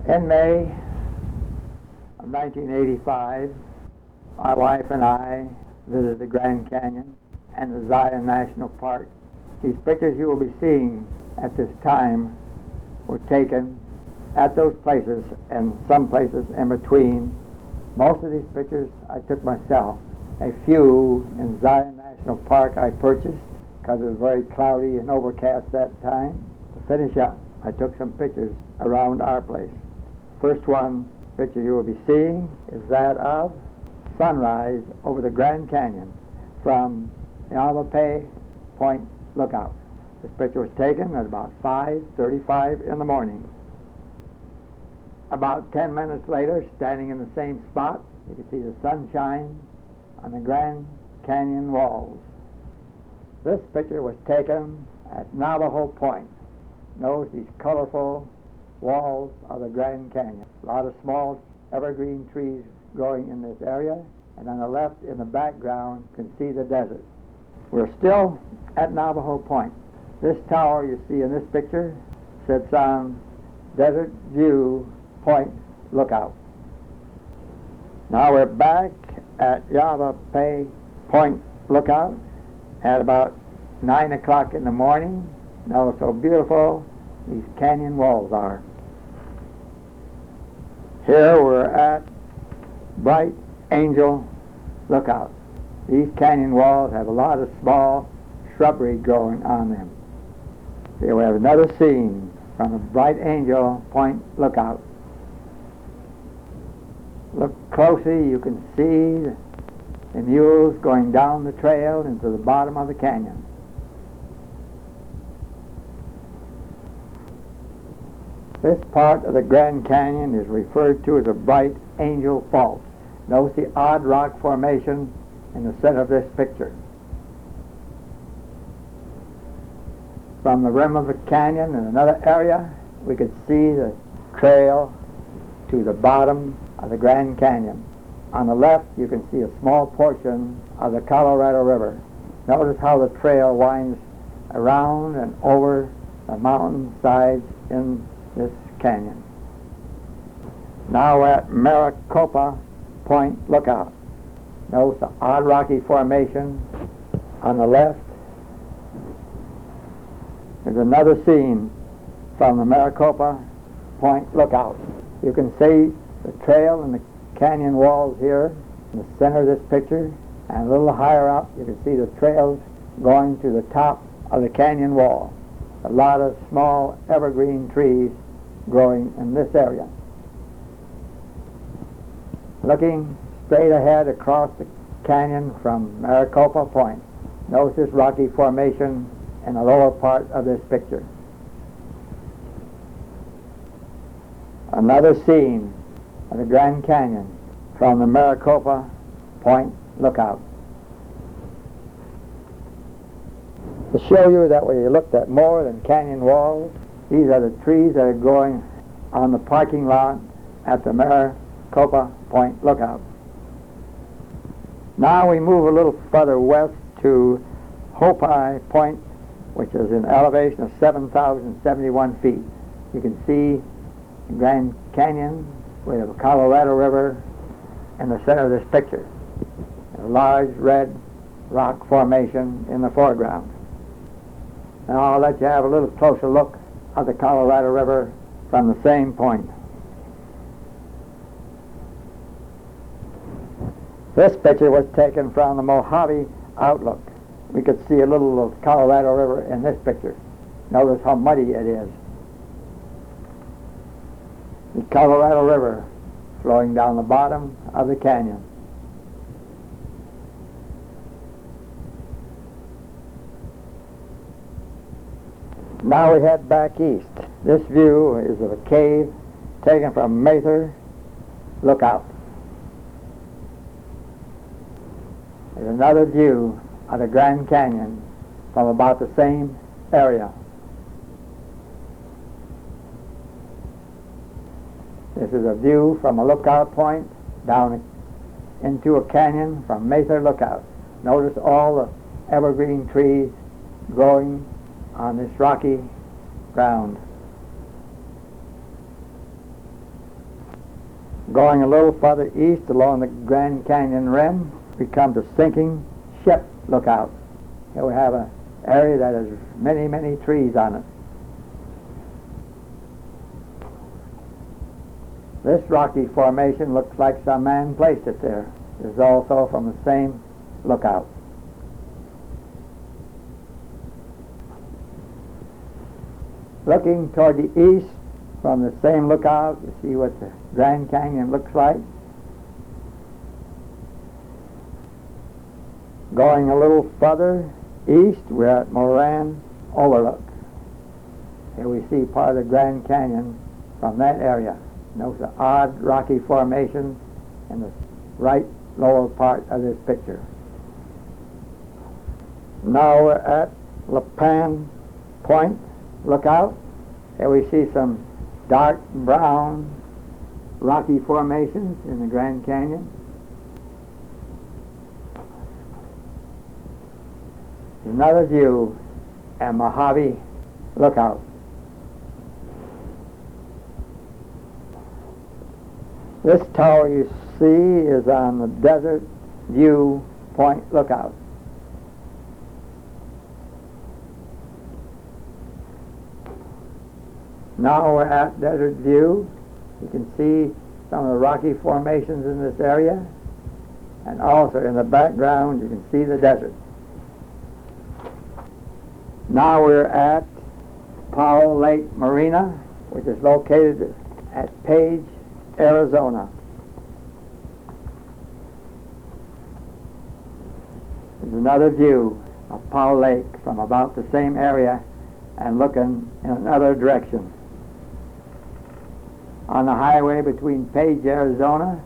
In May of 1985, my wife and I visited the Grand Canyon and the Zion National Park. These pictures you will be seeing at this time were taken at those places and some places in between. Most of these pictures I took myself. A few in Zion National Park I purchased because it was very cloudy and overcast that time. To finish up, I took some pictures around our place. First picture you will be seeing is that of sunrise over the Grand Canyon from PaPa's Point Lookout. This picture was taken at about 5:35 in the morning. About 10 minutes later, standing in the same spot, you can see the sunshine on the Grand Canyon walls. This picture was taken at Navajo Point. Notice these colorful walls of the Grand Canyon. A lot of small evergreen trees growing in this area, and on the left in the background you can see the desert. We're still at Navajo Point. This tower you see in this picture sits on Desert View Point Lookout. Now we're back at PaPa's Point Lookout at about 9 o'clock in the morning. Notice how beautiful these canyon walls are. Here we're at Bright Angel Lookout. These canyon walls have a lot of small shrubbery growing on them. Here we have another scene from the Bright Angel Point Lookout. Look closely, you can see the mules going down the trail into the bottom of the canyon. This part of the Grand Canyon is referred to as a Bright Angel Fault. Notice the odd rock formation in the center of this picture. From the rim of the canyon in another area, we could see the trail to the bottom of the Grand Canyon. On the left, you can see a small portion of the Colorado River. Notice how the trail winds around and over the mountain sides in this canyon. Now at Maricopa Point Lookout. Notice the odd rocky formation on the left. There's another scene from the Maricopa Point Lookout. You can see the trail and the canyon walls here in the center of this picture, and a little higher up you can see the trails going to the top of the canyon wall. A lot of small evergreen trees growing in this area. Looking straight ahead across the canyon from Maricopa Point, notice this rocky formation in the lower part of this picture. Another scene of the Grand Canyon from the Maricopa Point Lookout. To show you that we looked at more than canyon walls, these are the trees that are growing on the parking lot at the Maricopa Point Lookout. Now we move a little further west to PaPa's Point, which is an elevation of 7,071 feet. You can see the Grand Canyon with the Colorado River in the center of this picture. A large red rock formation in the foreground. Now I'll let you have a little closer look at the Colorado River from the same point. This picture was taken from the Mojave Outlook. We could see a little of Colorado River in this picture. Notice how muddy it is. The Colorado River flowing down the bottom of the canyon. Now we head back east. This view is of a cave taken from Mather Lookout. There's another view of the Grand Canyon from about the same area. This is a view from a lookout point down into a canyon from Mather Lookout. Notice all the evergreen trees growing on this rocky ground. Going a little further east along the Grand Canyon rim becomes a sinking ship lookout. Here we have an area that has many, many trees on it. This rocky formation looks like some man placed it there. It is also from the same lookout. Looking toward the east from the same lookout, you see what the Grand Canyon looks like. Going a little further east, we're at Moran Overlook. Here we see part of the Grand Canyon from that area. Notice the odd rocky formation in the right lower part of this picture. Now we're at Lapan Point Lookout. Here we see some dark brown rocky formations in the Grand Canyon. Another view at Mojave Lookout. This tower you see is on the Desert View Point Lookout. Now we're at Desert View. You can see some of the rocky formations in this area, and also in the background you can see the desert. Now we're at Powell Lake Marina, which is located at Page, Arizona. There's another view of Powell Lake from about the same area and looking in another direction. On the highway between Page, Arizona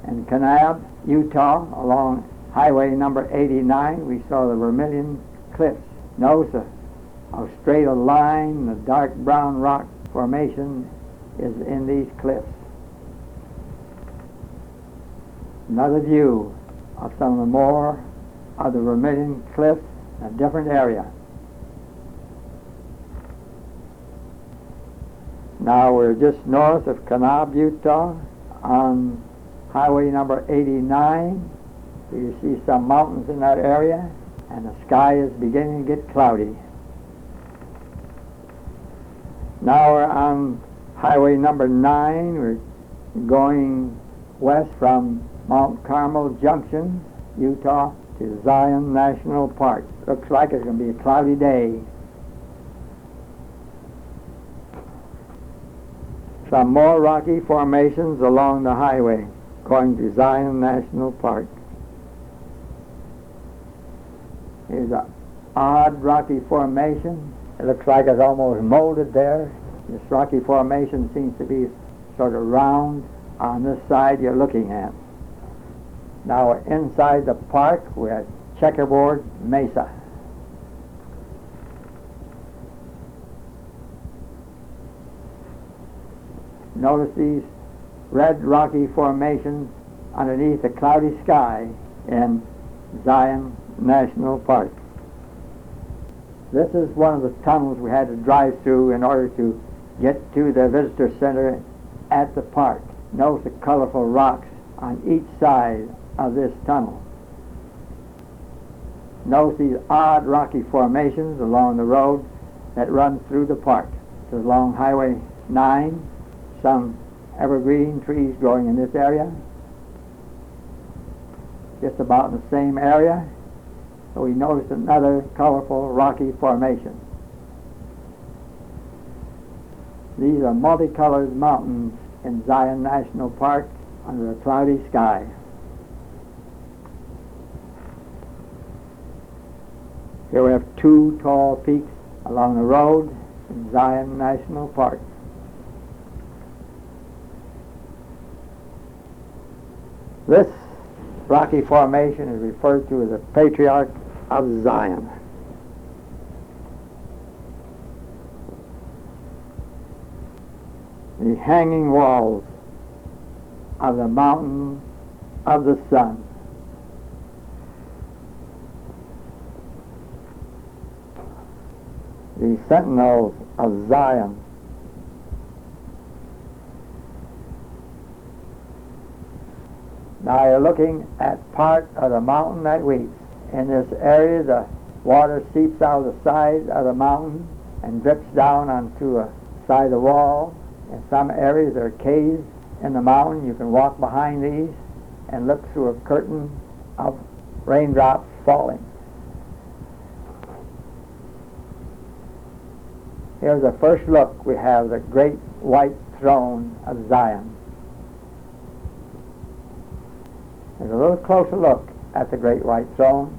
and Kanab, Utah, along highway number 89, we saw the Vermilion Cliffs. Notice how straight a line the dark brown rock formation is in these cliffs. Another view of some of the more of the Vermilion Cliffs in a different area. Now we're just north of Kanab, Utah, on highway number 89. So you see some mountains in that area, and the sky is beginning to get cloudy. Now we're on highway number 9. We're going west from Mount Carmel Junction, Utah, to Zion National Park. Looks like it's going to be a cloudy day. Some more rocky formations along the highway going to Zion National Park. Here's an odd rocky formation. It looks like it's almost molded there. This rocky formation seems to be sort of round on this side you're looking at. Now we're inside the park. We're at Checkerboard Mesa. Notice these red rocky formations underneath a cloudy sky in Zion National Park. This is one of the tunnels we had to drive through in order to get to the visitor center at the park. Notice the colorful rocks on each side of this tunnel. Notice these odd rocky formations along the road that run through the park. It's along Highway 9. Some evergreen trees growing in this area, just about in the same area. So we noticed another colorful rocky formation. These are multicolored mountains in Zion National Park under a cloudy sky. Here we have two tall peaks along the road in Zion National Park. This rocky formation is referred to as the Patriarch of Zion. The hanging walls of the mountain of the sun. The sentinels of Zion. Now you're looking at part of the mountain that weeps. In this area, the water seeps out of the side of the mountain and drips down onto a side of the wall. In some areas, there are caves in the mountain. You can walk behind these and look through a curtain of raindrops falling. Here's the first look. We have the great white throne of Zion. There's a little closer look at the great white throne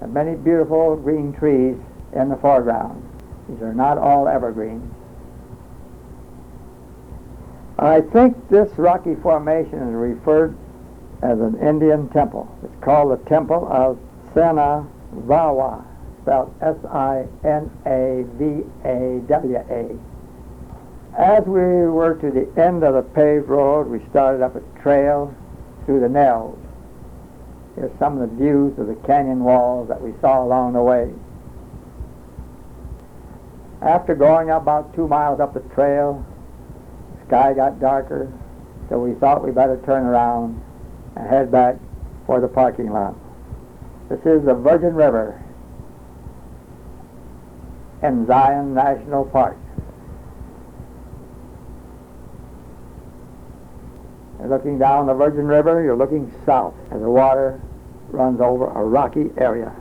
and many beautiful green trees in the foreground. These are not all evergreen. I think this rocky formation is referred as an Indian temple. It's called the Temple of Sinavawa, spelled S-I-N-A-V-A-W-A. As we were to the end of the paved road, we started up a trail through the Nells. Here's some of the views of the canyon walls that we saw along the way. After going about 2 miles up the trail, the sky got darker, so we thought we better turn around and head back for the parking lot. This is the Virgin River in Zion National Park. You're looking down the Virgin River, you're looking south as the water runs over a rocky area.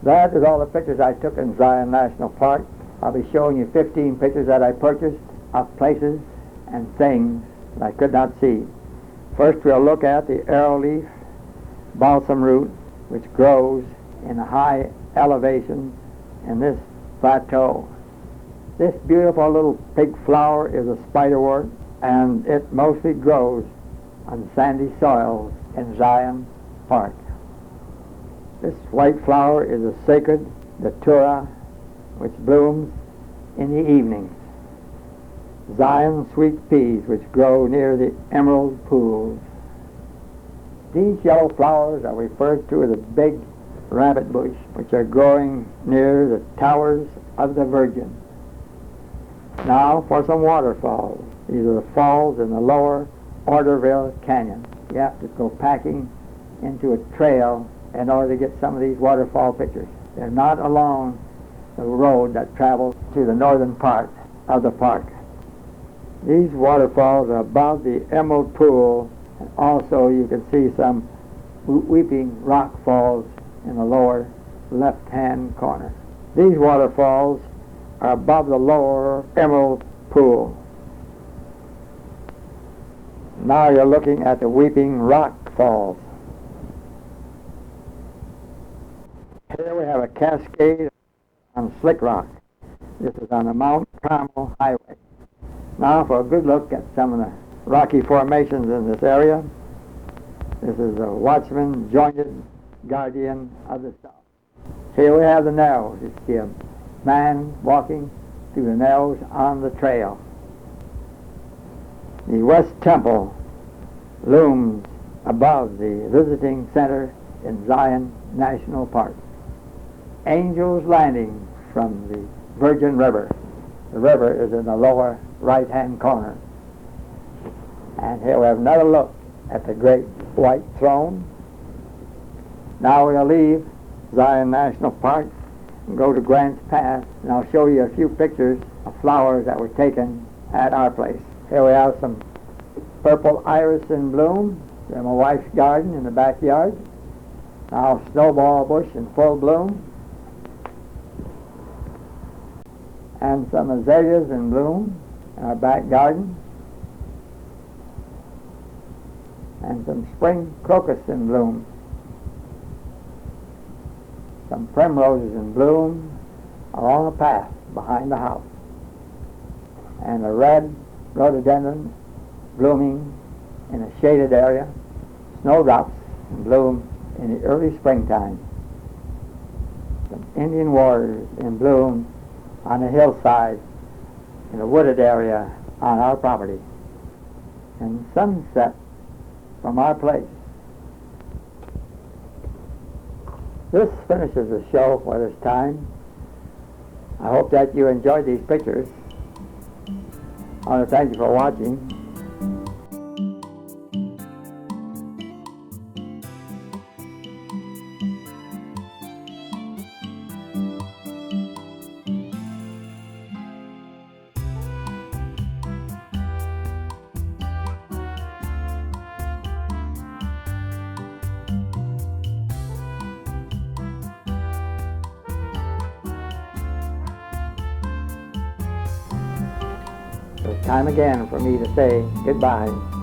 That is all the pictures I took in Zion National Park. I'll be showing you 15 pictures that I purchased of places and things that I could not see. First, we'll look at the arrowleaf balsam root, which grows in a high elevation in this plateau. This beautiful little pink flower is a spiderwort, and it mostly grows on sandy soils in Zion Park. This white flower is a sacred datura, which blooms in the evenings. Zion sweet peas, which grow near the emerald pools. These yellow flowers are referred to as a big rabbit bush, which are growing near the towers of the Virgin. Now for some waterfalls. These are the falls in the lower Orderville Canyon. You have to go packing into a trail in order to get some of these waterfall pictures. They're not along the road that travels to the northern part of the park. These waterfalls are above the Emerald Pool, and also you can see some weeping rock falls in the lower left-hand corner. These waterfalls are above the lower Emerald Pool. Now you're looking at the Weeping Rock Falls. Here we have a cascade on Slick Rock. This is on the Mount Carmel Highway. Now for a good look at some of the rocky formations in this area. This is the Watchman Jointed Guardian of the South. Here we have the Narrows. You see a man walking through the Narrows on the trail. The West Temple looms above the visiting center in Zion National Park. Angels Landing from the Virgin River. The river is in the lower right-hand corner. And here we have another look at the great white throne. Now we'll leave Zion National Park and go to Grants Pass, and I'll show you a few pictures of flowers that were taken at our place. Here we have some purple iris in bloom in my wife's garden in the backyard. Now snowball bush in full bloom. And some azaleas in bloom in our back garden. And some spring crocus in bloom. Some primroses in bloom along a path behind the house. And a red rhododendron blooming in a shaded area. Snowdrops in bloom in the early springtime. Some Indian warriors in bloom on a hillside in a wooded area on our property. And sunset from our place. This finishes the show for this time. I hope that you enjoyed these pictures. I want to thank you for watching. So it's time again for me to say goodbye.